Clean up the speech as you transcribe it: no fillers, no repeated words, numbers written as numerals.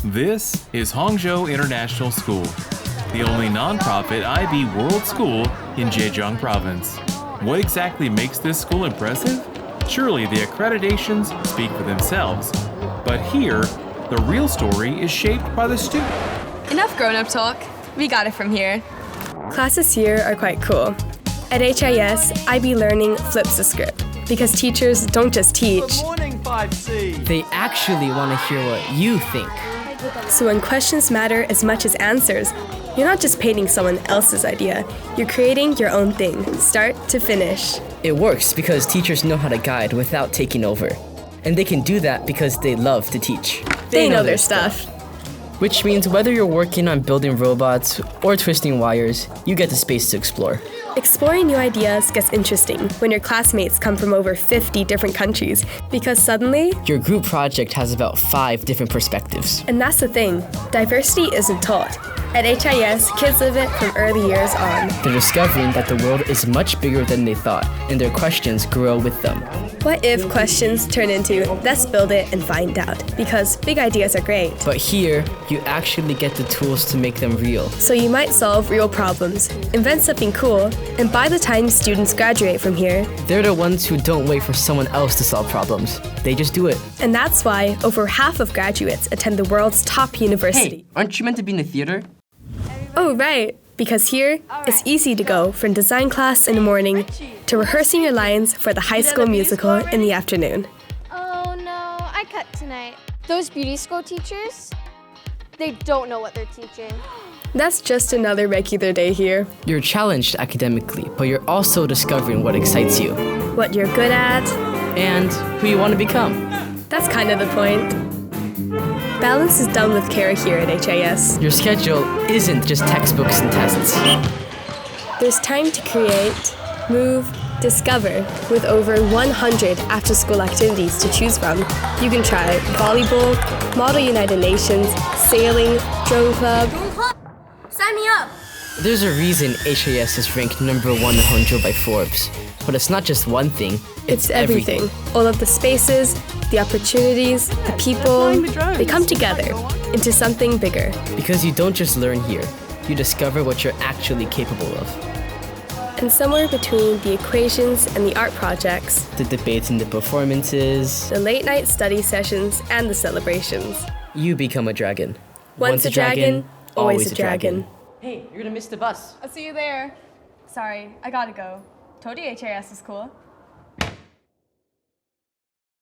This is Hangzhou International School, the only non-profit IB world school in Zhejiang province. What exactly makes this school impressive? Surely the accreditations speak for themselves. But here, the real story is shaped by the student. Enough grown-up talk. We got it from here. Classes here are quite cool. At HIS, IB Learning flips the script because teachers don't just teach. Good morning, 5C. They actually want to hear what you think. So when questions matter as much as answers, you're not just painting someone else's idea, you're creating your own thing, start to finish. It works because teachers know how to guide without taking over. And they can do that because they love to teach. They know their stuff. Which means whether you're working on building robots or twisting wires, you get the space to explore. Exploring new ideas gets interesting when your classmates come from over 50 different countries, because suddenly, your group project has about 5 different perspectives. And that's the thing, diversity isn't taught. At HIS, kids live it from early years on. They're discovering that the world is much bigger than they thought, and their questions grow with them. What if questions turn into, let's build it and find out? Because big ideas are great. But here, you actually get the tools to make them real. So you might solve real problems, invent something cool, and by the time students graduate from here, they're the ones who don't wait for someone else to solve problems. They just do it. And that's why over half of graduates attend the world's top university. Hey, aren't you meant to be in the theater? Oh, right. Because here, it's easy to go from design class in the morning to rehearsing your lines for the high school musical in the afternoon. Oh no, I cut tonight. Those beauty school teachers, they don't know what they're teaching. That's just another regular day here. You're challenged academically, but you're also discovering what excites you. What you're good at. And who you want to become. That's kind of the point. Balance is done with care here at HIS. Your schedule isn't just textbooks and tests. There's time to create, move, discover, with over 100 after-school activities to choose from. You can try volleyball, Model United Nations, sailing, drone club. Sign me up! There's a reason HIS is ranked number 1 in Hangzhou by Forbes. But it's not just one thing, it's everything. All of the spaces, the opportunities, the people, they come together into something bigger. Because you don't just learn here, you discover what you're actually capable of. And somewhere between the equations and the art projects, the debates and the performances, the late night study sessions and the celebrations, you become a dragon. Once a dragon, always a dragon. Hey, you're gonna miss the bus. I'll see you there. Sorry, I gotta go. Told you HIS is cool.